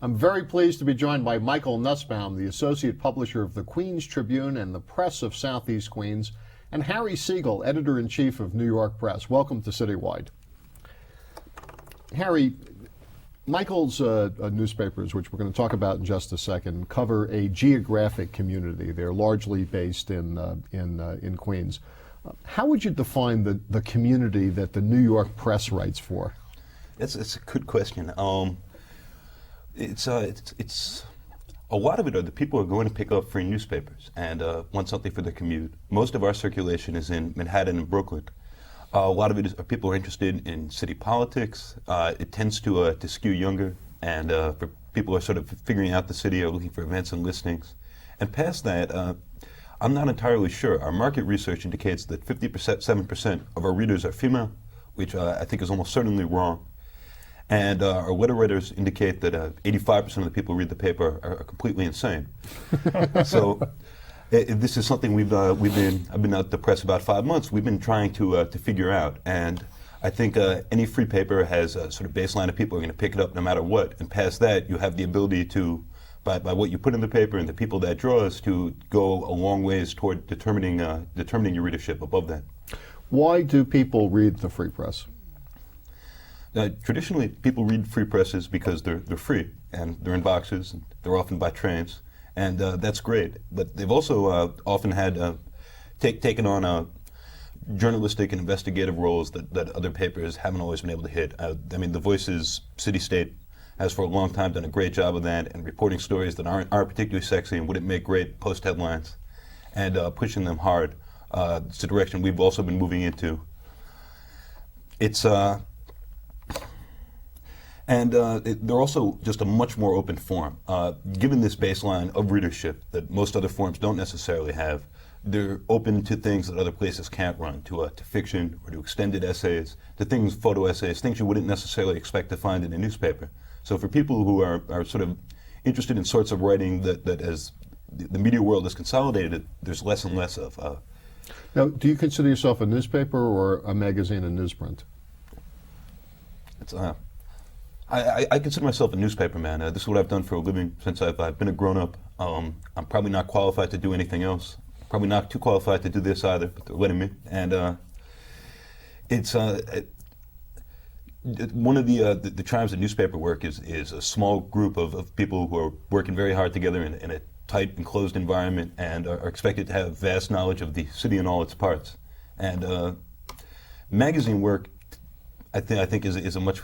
I'm very pleased to be joined by Michael Nussbaum, the associate publisher of the Queens Tribune and the Press of Southeast Queens, and Harry Siegel, editor-in-chief of New York Press. Welcome to CityWide. Harry, Michael's newspapers, which we're going to talk about in just a second, cover a geographic community. They're largely based in Queens. How would you define the community that the New York Press writes for? It's a good question. It's a lot of it are the people who are going to pick up free newspapers and want something for their commute. Most of our circulation is in Manhattan and Brooklyn. A lot of it is people who are interested in city politics. It tends to skew younger, and for people who are sort of figuring out the city or looking for events and listings. And past that, I'm not entirely sure. Our market research indicates that 57% of our readers are female, which I think is almost certainly wrong. And our letter writers indicate that 85% of the people who read the paper are completely insane. So this is something I've been at the press about 5 months. We've been trying to figure out, and I think any free paper has a sort of baseline of people who are going to pick it up no matter what. And past that, you have the ability to, by what you put in the paper and the people that draws, to go a long ways toward determining your readership above that. Why do people read the free press? Traditionally, people read free presses because they're free, and they're in boxes, and they're often by trains, and that's great. But they've also often had taken on journalistic and investigative roles that other papers haven't always been able to hit. I mean, The Voice's City State has for a long time done a great job of that, and reporting stories that aren't particularly sexy and wouldn't make great post headlines, and pushing them hard. It's a direction we've also been moving into. They're also just a much more open form. Given this baseline of readership that most other forms don't necessarily have, they're open to things that other places can't run, to fiction or to extended essays, to things, photo essays, things you wouldn't necessarily expect to find in a newspaper. So for people who are sort of interested in sorts of writing that as the media world is consolidated, there's less and less of. Now, do you consider yourself a newspaper or a magazine and newsprint? I consider myself a newspaper man. This is what I've done for a living since I've been a grown-up. I'm probably not qualified to do anything else. Probably not too qualified to do this either, but they're letting me. And one of the charms of newspaper work is a small group of people who are working very hard together in a tight, enclosed environment and are expected to have vast knowledge of the city and all its parts. And magazine work, I think is a much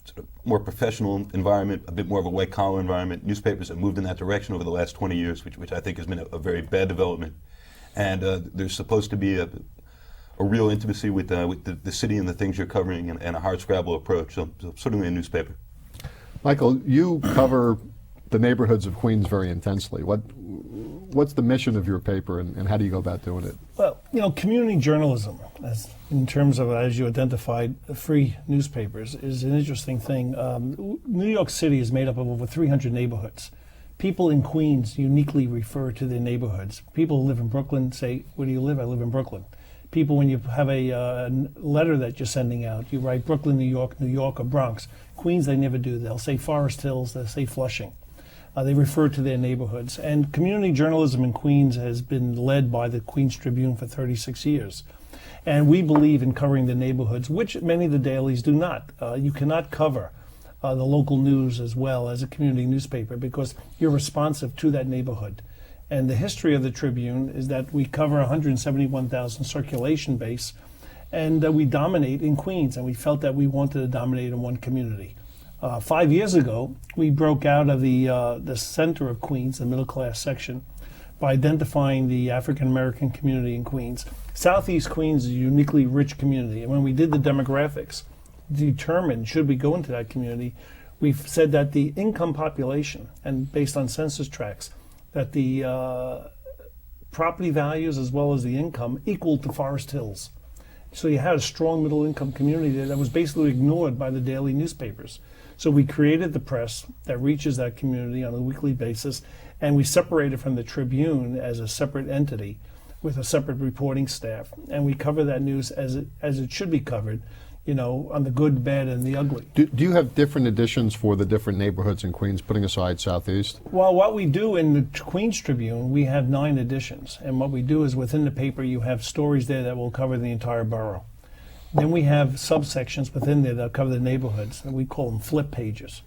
sort of more professional environment, a bit more of a white-collar environment. Newspapers have moved in that direction over the last 20 years, which I think has been a very bad development. And there's supposed to be a real intimacy with the city and the things you're covering, and a hard-scrabble approach, so certainly a newspaper. Michael, you cover the neighborhoods of Queens very intensely. What's the mission of your paper, and how do you go about doing it? Well, community journalism, in terms of, as you identified, free newspapers, is an interesting thing. New York City is made up of over 300 neighborhoods. People in Queens uniquely refer to their neighborhoods. People who live in Brooklyn say, "Where do you live?" "I live in Brooklyn." People, when you have a letter that you're sending out, you write Brooklyn, New York, or Bronx. Queens, they never do. They'll say Forest Hills, they'll say Flushing. They refer to their neighborhoods. And community journalism in Queens has been led by the Queens Tribune for 36 years. And we believe in covering the neighborhoods, which many of the dailies do not. You cannot cover the local news as well as a community newspaper because you're responsive to that neighborhood. And the history of the Tribune is that we cover 171,000 circulation base, and we dominate in Queens, and we felt that we wanted to dominate in one community. 5 years ago, we broke out of the center of Queens, the middle class section, by identifying the African American community in Queens. Southeast Queens is a uniquely rich community, and when we did the demographics, determined should we go into that community, we've said that the income population, and based on census tracts, that the property values as well as the income equal to Forest Hills. So you had a strong middle income community there that was basically ignored by the daily newspapers. So we created the press that reaches that community on a weekly basis, and we separated from the Tribune as a separate entity with a separate reporting staff. And we cover that news as it should be covered, on the good, bad, and the ugly. Do you have different editions for the different neighborhoods in Queens, putting aside Southeast? Well, what we do in the Queens Tribune, we have 9 editions. And what we do is within the paper, you have stories there that will cover the entire borough. Then we have subsections within there that cover the neighborhoods, and we call them flip pages.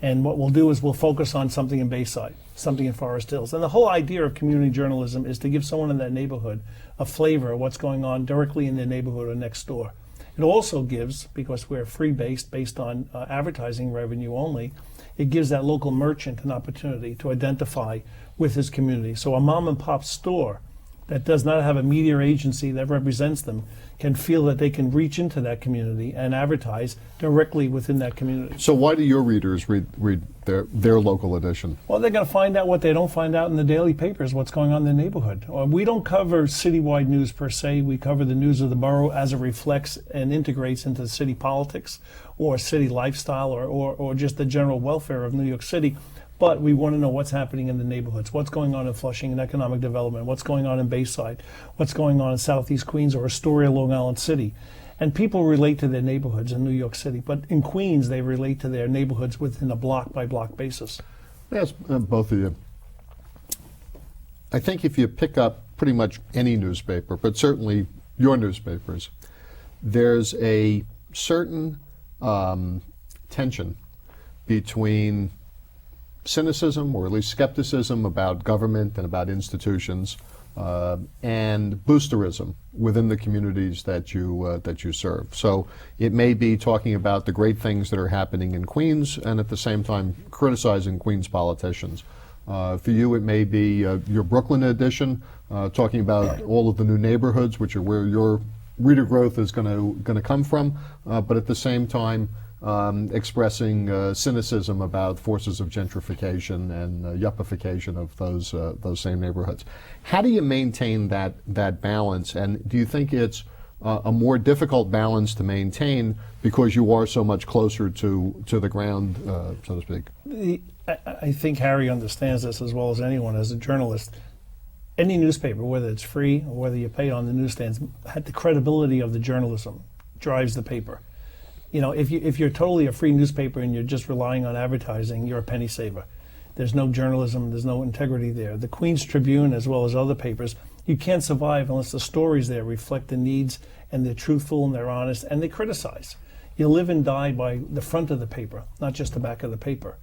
And what we'll do is we'll focus on something in Bayside, something in Forest Hills. And the whole idea of community journalism is to give someone in that neighborhood a flavor of what's going on directly in their neighborhood or next door. It also gives, because we're based on advertising revenue only, it gives that local merchant an opportunity to identify with his community. So a mom and pop store that does not have a media agency that represents them can feel that they can reach into that community and advertise directly within that community. So why do your readers read their local edition? Well, they're going to find out what they don't find out in the daily papers, what's going on in the neighborhood. We don't cover citywide news per se. We cover the news of the borough as it reflects and integrates into city politics or city lifestyle or just the general welfare of New York City. But we want to know what's happening in the neighborhoods, what's going on in Flushing and economic development, what's going on in Bayside, what's going on in Southeast Queens or Astoria, Long Island City. And people relate to their neighborhoods in New York City, but in Queens they relate to their neighborhoods within a block-by-block basis. Yes, both of you. I think if you pick up pretty much any newspaper, but certainly your newspapers, there's a certain tension between cynicism, or at least skepticism, about government and about institutions, and boosterism within the communities that you serve. So it may be talking about the great things that are happening in Queens, and at the same time criticizing Queens politicians. For you, it may be your Brooklyn edition, talking about all of the new neighborhoods, which are where your reader growth is going to come from, but at the same time expressing cynicism about forces of gentrification and yuppification of those same neighborhoods. How do you maintain that balance, and do you think it's a more difficult balance to maintain because you are so much closer to the ground, so to speak? I think Harry understands this as well as anyone as a journalist. Any newspaper, whether it's free or whether you pay on the newsstands, the credibility of the journalism drives the paper. If you're totally a free newspaper and you're just relying on advertising, you're a penny saver. There's no journalism, there's no integrity there. The Queens Tribune, as well as other papers, you can't survive unless the stories there reflect the needs and they're truthful and they're honest and they criticize. You live and die by the front of the paper, not just the back of the paper.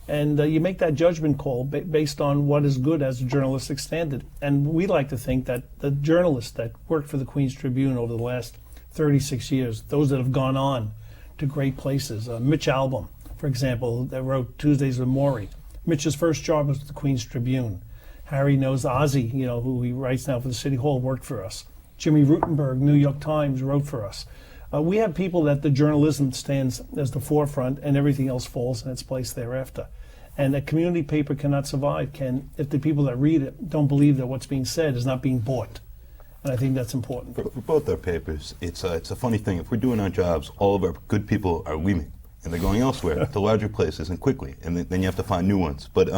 And you make that judgment call based on what is good as a journalistic standard. And we like to think that the journalists that worked for the Queens Tribune over the last 36 years, those that have gone on to great places. Mitch Albom, for example, that wrote Tuesdays with Maury. Mitch's first job was at the Queens Tribune. Harry knows Ozzy, who he writes now for the City Hall, worked for us. Jimmy Rutenberg, New York Times, wrote for us. We have people that the journalism stands as the forefront and everything else falls in its place thereafter. And a community paper cannot survive if the people that read it don't believe that what's being said is not being bought. And I think that's important. For both our papers, it's a funny thing. If we're doing our jobs, all of our good people are leaving, and they're going elsewhere, to larger places, and quickly. And then you have to find new ones. But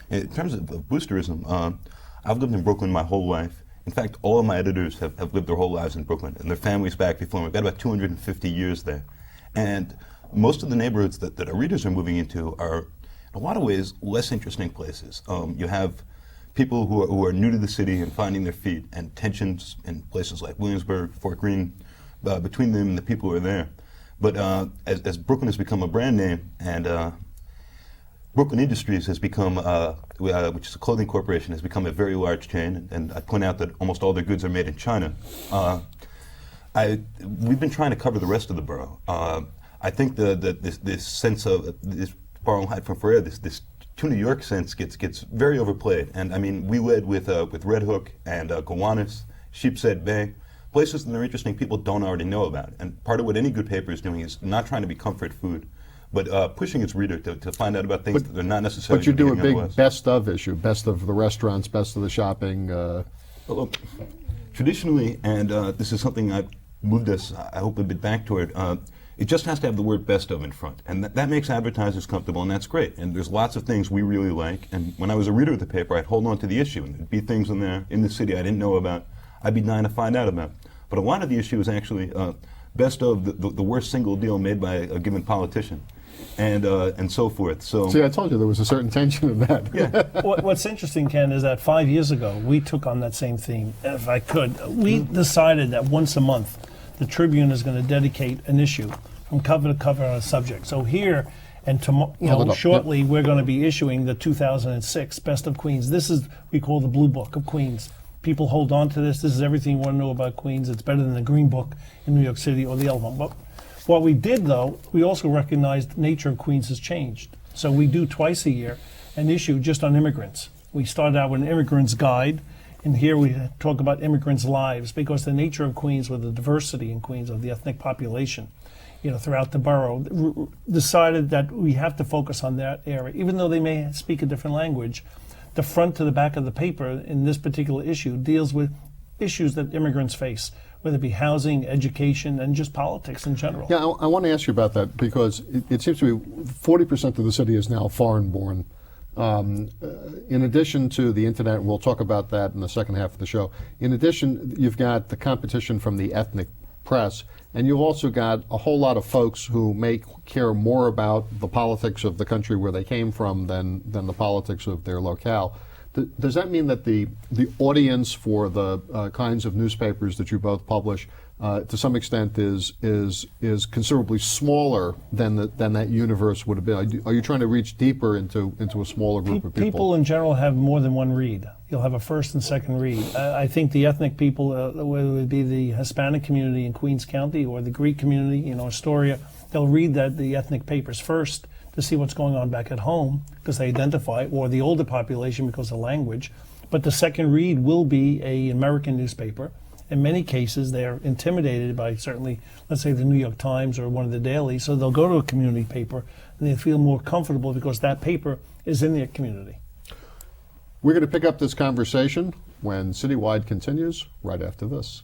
in terms of boosterism, I've lived in Brooklyn my whole life. In fact, all of my editors have lived their whole lives in Brooklyn, and their families back before me. We've got about 250 years there. And most of the neighborhoods that our readers are moving into are, in a lot of ways, less interesting places. You have people who are new to the city and finding their feet, and tensions in places like Williamsburg, Fort Greene, between them and the people who are there. But as Brooklyn has become a brand name, and Brooklyn Industries has become, which is a clothing corporation, has become a very large chain, and I point out that almost all their goods are made in China. We've been trying to cover the rest of the borough. I think this sense of, this borrowing height from Ferrer, this to New York sense gets very overplayed. And I mean, we led with Red Hook and Gowanus, Sheepshead Bay, places that are interesting people don't already know about. And part of what any good paper is doing is not trying to be comfort food, but pushing its reader to find out about things that they're not necessarily. But you do a big best of issue, best of the restaurants, best of the shopping. Well, traditionally, and this is something I've moved us, I hope, a bit back toward, it just has to have the word best of in front. And that makes advertisers comfortable, and that's great. And there's lots of things we really like. And when I was a reader of the paper, I'd hold on to the issue, and there'd be things in there in the city I didn't know about, I'd be dying to find out about. But a lot of the issue is actually best of the worst single deal made by a given politician, and so forth. So See, I told you there was a certain tension in that. yeah. What's interesting, Ken, is that 5 years ago, we took on that same theme. If I could, we decided that once a month, the Tribune is going to dedicate an issue from cover to cover on a subject. So here, and Hold it up. shortly, we're going to be issuing the 2006 Best of Queens. This is, we call the Blue Book of Queens. People hold on to this. This is everything you want to know about Queens. It's better than the Green Book in New York City or the Yellow Book. But what we did, though, we also recognized the nature of Queens has changed. So we do twice a year an issue just on immigrants. We started out with an immigrant's guide, and here we talk about immigrants' lives, because the nature of Queens, with the diversity in Queens of the ethnic population, throughout the borough, decided that we have to focus on that area. Even though they may speak a different language, the front to the back of the paper in this particular issue deals with issues that immigrants face, whether it be housing, education, and just politics in general. Yeah, I want to ask you about that, because it seems to be 40% of the city is now foreign-born. In addition to the internet, and we'll talk about that in the second half of the show, in addition, you've got the competition from the ethnic press, and you've also got a whole lot of folks who may care more about the politics of the country where they came from than the politics of their locale. Does that mean that the audience for the kinds of newspapers that you both publish, to some extent, is considerably smaller than that universe would have been? Are you trying to reach deeper into a smaller group of people? People in general have more than one read. You'll have a first and second read. I think the ethnic people, whether it would be the Hispanic community in Queens County or the Greek community, Astoria, they'll read the ethnic papers first to see what's going on back at home, because they identify, or the older population because of language. But the second read will be an American newspaper. In many cases, they're intimidated by, certainly, let's say the New York Times or one of the dailies, so they'll go to a community paper and they feel more comfortable because that paper is in their community. We're going to pick up this conversation when CityWide continues right after this.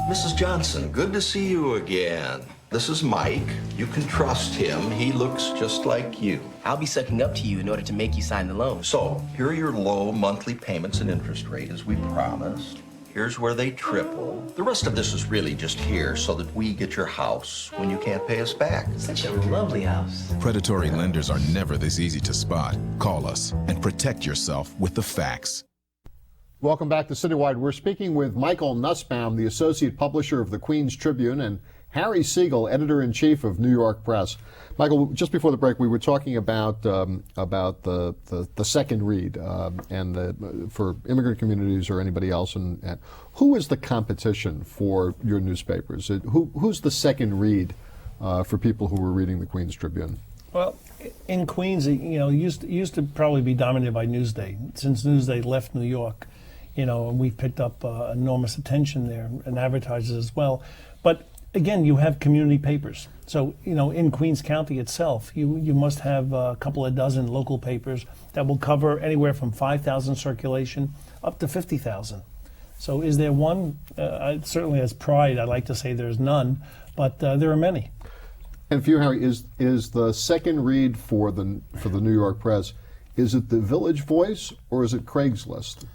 Mrs. Johnson, good to see you again. This is Mike. You can trust him. He looks just like you. I'll be sucking up to you in order to make you sign the loan. So, here are your low monthly payments and interest rate as we promised. Here's where they triple. The rest of this is really just here so that we get your house when you can't pay us back. Such a lovely house. Predatory lenders are never this easy to spot. Call us and protect yourself with the facts. Welcome back to CityWide. We're speaking with Michael Nussbaum, the associate publisher of the Queens Tribune, and Harry Siegel, editor-in-chief of New York Press. Michael, just before the break, we were talking about the second read and for immigrant communities or anybody else. And who is the competition for your newspapers? Who's the second read for people who were reading the Queens Tribune? Well, in Queens, used to probably be dominated by Newsday. Since Newsday left New York, and we've picked up enormous attention there, and advertisers as well. But again, you have community papers. So, in Queens County itself, you must have a couple of dozen local papers that will cover anywhere from 5,000 circulation up to 50,000. So is there one? Certainly as pride, I'd like to say there's none, but there are many. And for you, Harry, is the second read for the New York Press, is it the Village Voice or is it Craigslist?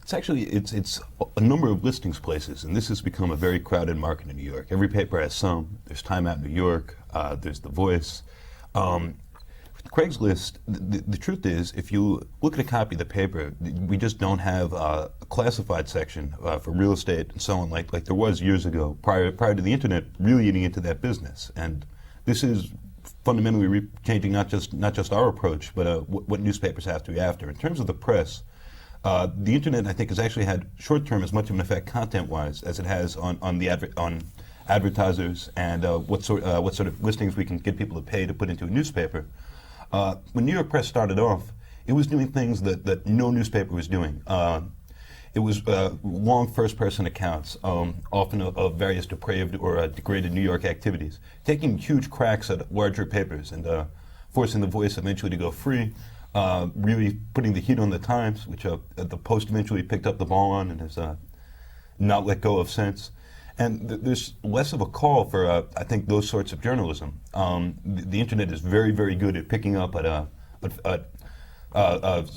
It's actually a number of listings places, and this has become a very crowded market in New York. Every paper has some. There's Time Out New York. There's The Voice. Craigslist. The truth is, if you look at a copy of the paper, we just don't have a classified section for real estate and so on, like there was years ago, prior to the internet really eating into that business. And this is fundamentally changing not just our approach, but what newspapers have to be after. In terms of the press, the internet, I think, has actually had short-term as much of an effect content-wise as it has on advertisers and what sort of listings we can get people to pay to put into a newspaper. When New York Press started off, it was doing things that no newspaper was doing. It was long first-person accounts, often of various depraved or degraded New York activities, taking huge cracks at larger papers and forcing The Voice eventually to go free, really putting the heat on the Times, which the Post eventually picked up the ball on and has not let go of since. And there's less of a call for, I think, those sorts of journalism. The internet is very, very good at picking up at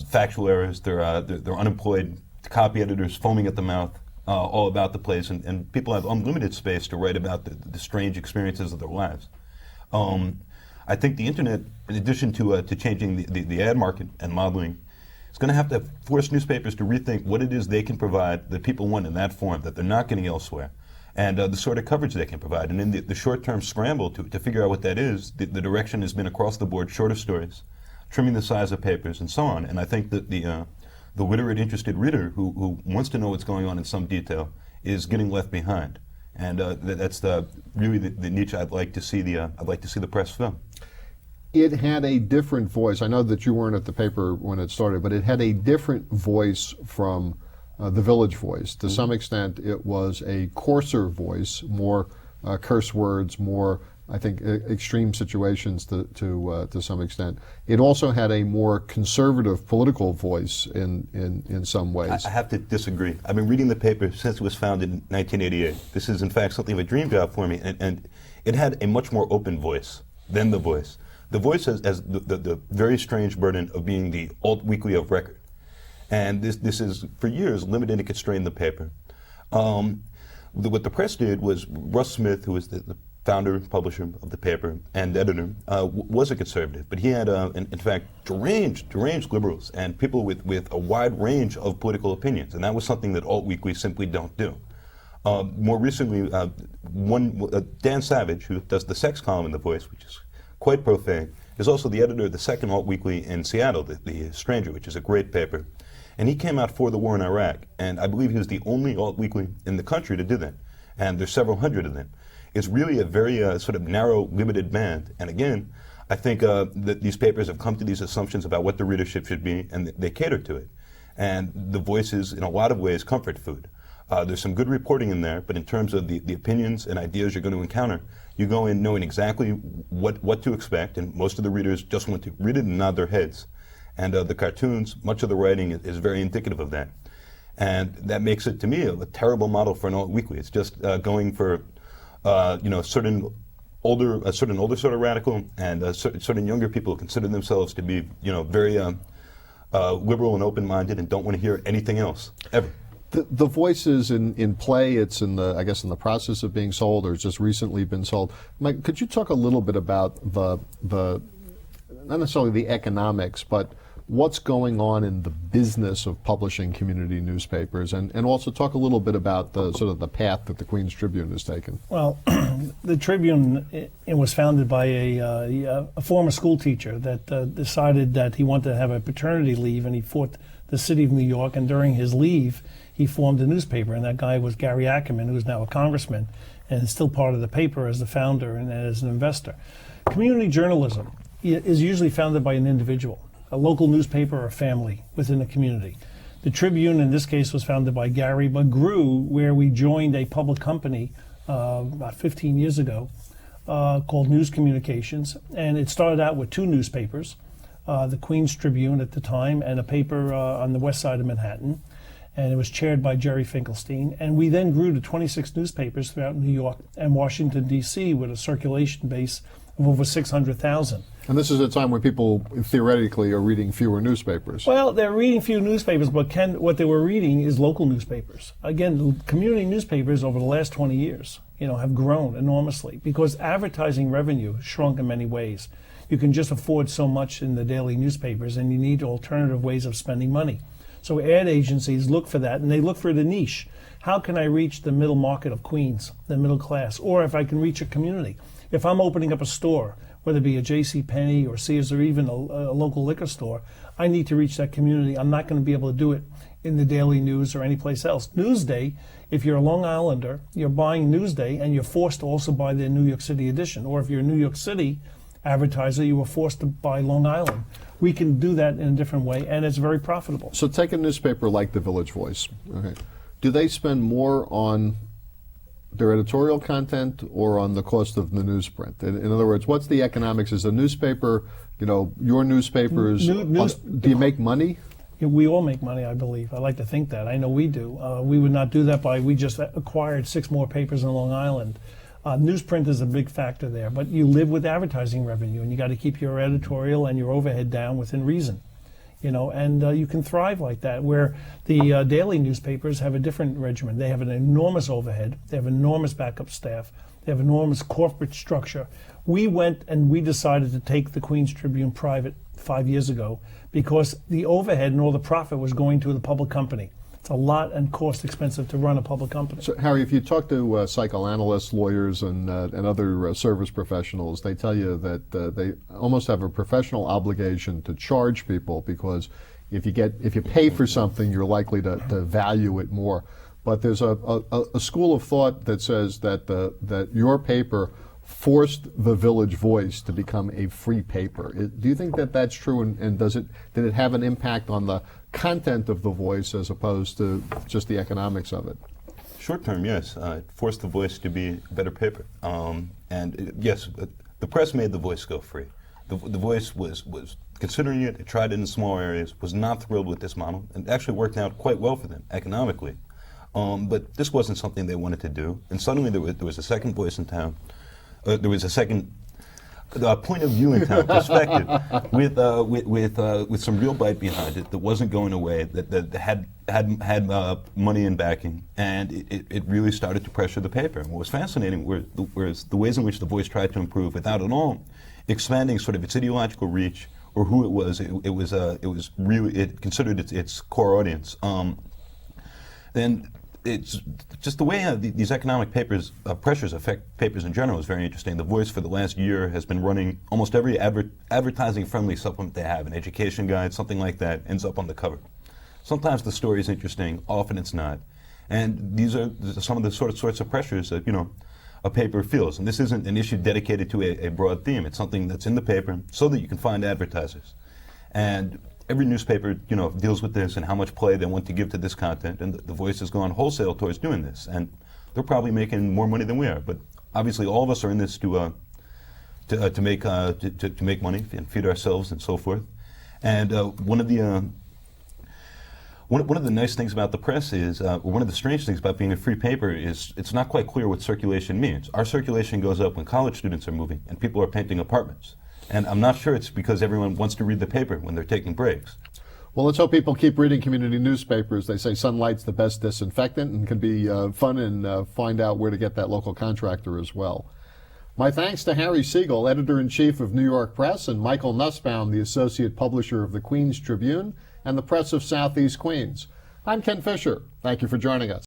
factual errors. They're unemployed copy editors foaming at the mouth all about the place, and people have unlimited space to write about the strange experiences of their lives. I think the internet, in addition to changing the ad market and modeling, is going to have to force newspapers to rethink what it is they can provide that people want in that form that they're not getting elsewhere, and the sort of coverage they can provide. And in the short-term scramble to figure out what that is, the direction has been across the board shorter stories, trimming the size of papers, and so on. And I think that the literate, interested reader who wants to know what's going on in some detail is getting left behind. And that's really the niche I'd like to see the press fill. It had a different voice. I know that you weren't at the paper when it started, but it had a different voice from the Village Voice. To some extent, it was a coarser voice, more curse words, more, I think, extreme situations to some extent. It also had a more conservative political voice in some ways. I have to disagree. I've been reading the paper since it was founded in 1988. This is, in fact, something of a dream job for me, and it had a much more open voice than The Voice. The Voice has the very strange burden of being the alt weekly of record. And this is, for years, limited and constrained the paper. What the press did was, Russ Smith, who was the founder and publisher of the paper and editor, was a conservative, but he had, in fact, deranged liberals and people with a wide range of political opinions, and that was something that alt weeklies simply don't do. More recently, Dan Savage, who does the sex column in The Voice, which is quite profane, is also the editor of the second alt weekly in Seattle, the Stranger, which is a great paper. And he came out for the war in Iraq, and I believe he was the only alt weekly in the country to do that. And there's several hundred of them. It's really a very sort of narrow, limited band. And again, I think that these papers have come to these assumptions about what the readership should be, and they cater to it. And The Voice is, in a lot of ways, comfort food. There's some good reporting in there, but in terms of the opinions and ideas you're going to encounter, you go in knowing exactly what to expect, and most of the readers just want to read it and nod their heads. And the cartoons, much of the writing is very indicative of that. And that makes it, to me, a terrible model for an alt weekly. It's just going for a certain older sort of radical, and certain younger people who consider themselves to be very liberal and open-minded and don't want to hear anything else ever. The Voice is in play. It's in the process of being sold, or it's just recently been sold. Mike, could you talk a little bit about the not necessarily the economics, but what's going on in the business of publishing community newspapers, and also talk a little bit about the sort of the path that the Queens Tribune has taken? Well, the Tribune, it was founded by a former school teacher that decided that he wanted to have a paternity leave, and he fought the city of New York, and during his leave, he formed a newspaper, and that guy was Gary Ackerman, who's now a congressman, and is still part of the paper as the founder and as an investor. Community journalism is usually founded by an individual, a local newspaper or a family within a community. The Tribune, in this case, was founded by Gary, but grew where we joined a public company about 15 years ago called News Communications, and it started out with two newspapers, the Queens Tribune at the time, and a paper on the west side of Manhattan, and it was chaired by Jerry Finkelstein. And we then grew to 26 newspapers throughout New York and Washington, D.C., with a circulation base of over 600,000. And this is a time when people theoretically are reading fewer newspapers. Well, they're reading few newspapers, but what they were reading is local newspapers. Again, community newspapers over the last 20 years, have grown enormously because advertising revenue shrunk in many ways. You can just afford so much in the daily newspapers, and you need alternative ways of spending money. So ad agencies look for that, and they look for the niche. How can I reach the middle market of Queens, the middle class, or if I can reach a community? If I'm opening up a store, whether it be a JCPenney or Sears or even a local liquor store, I need to reach that community. I'm not going to be able to do it in the Daily News or any place else. Newsday, if you're a Long Islander, you're buying Newsday, and you're forced to also buy the New York City edition. Or if you're a New York City advertiser, you were forced to buy Long Island. We can do that in a different way, and it's very profitable. So take a newspaper like the Village Voice. Okay. Do they spend more on their editorial content or on the cost of the newsprint? In other words, what's the economics? Is a newspaper, your newspapers, do you make money? We all make money, I believe. I like to think that. I know we do. We would not do that we just acquired 6 more papers in Long Island. Newsprint is a big factor there, but you live with advertising revenue, and you got to keep your editorial and your overhead down within reason. and you can thrive like that, where the daily newspapers have a different regimen. They have an enormous overhead, they have enormous backup staff, they have enormous corporate structure. We went and we decided to take the Queens Tribune private 5 years ago because the overhead and all the profit was going to the public company. It's a lot and cost expensive to run a public company. So, Harry, if you talk to psychoanalysts, lawyers, and other service professionals, they tell you that they almost have a professional obligation to charge people, because if you pay for something, you're likely to value it more. But there's a school of thought that says that your paper forced the Village Voice to become a free paper. Do you think that that's true, and did it have an impact on the content of the Voice as opposed to just the economics of it? Short term, yes. It forced the Voice to be a better paper. Yes, the press made the Voice go free. The Voice was considering it. It tried it in small areas, was not thrilled with this model, and it actually worked out quite well for them economically. But this wasn't something they wanted to do. And suddenly there was a second voice in town. There was a second point of view in town, perspective, with some real bite behind it that wasn't going away, that had money and backing, and it really started to pressure the paper. And what was fascinating were the ways in which the Voice tried to improve without at all expanding sort of its ideological reach or who it was. It considered its core audience. Then it's just the way these economic pressures affect papers in general is very interesting. The Voice for the last year has been running almost every advertising-friendly supplement they have, an education guide, something like that, ends up on the cover. Sometimes the story is interesting, often it's not. And these are some of the sorts of pressures that, a paper feels. And this isn't an issue dedicated to a broad theme. It's something that's in the paper so that you can find advertisers. And every newspaper, deals with this and how much play they want to give to this content, and the Voice has gone wholesale towards doing this, and they're probably making more money than we are. But obviously, all of us are in this to make money and feed ourselves and so forth. And one of the nice things about the press is, or one of the strange things about being a free paper is, it's not quite clear what circulation means. Our circulation goes up when college students are moving and people are painting apartments. And I'm not sure it's because everyone wants to read the paper when they're taking breaks. Well, let's hope people keep reading community newspapers. They say sunlight's the best disinfectant and can be fun, and find out where to get that local contractor as well. My thanks to Harry Siegel, Editor-in-Chief of New York Press, and Michael Nussbaum, the Associate Publisher of the Queens Tribune and the Press of Southeast Queens. I'm Ken Fisher. Thank you for joining us.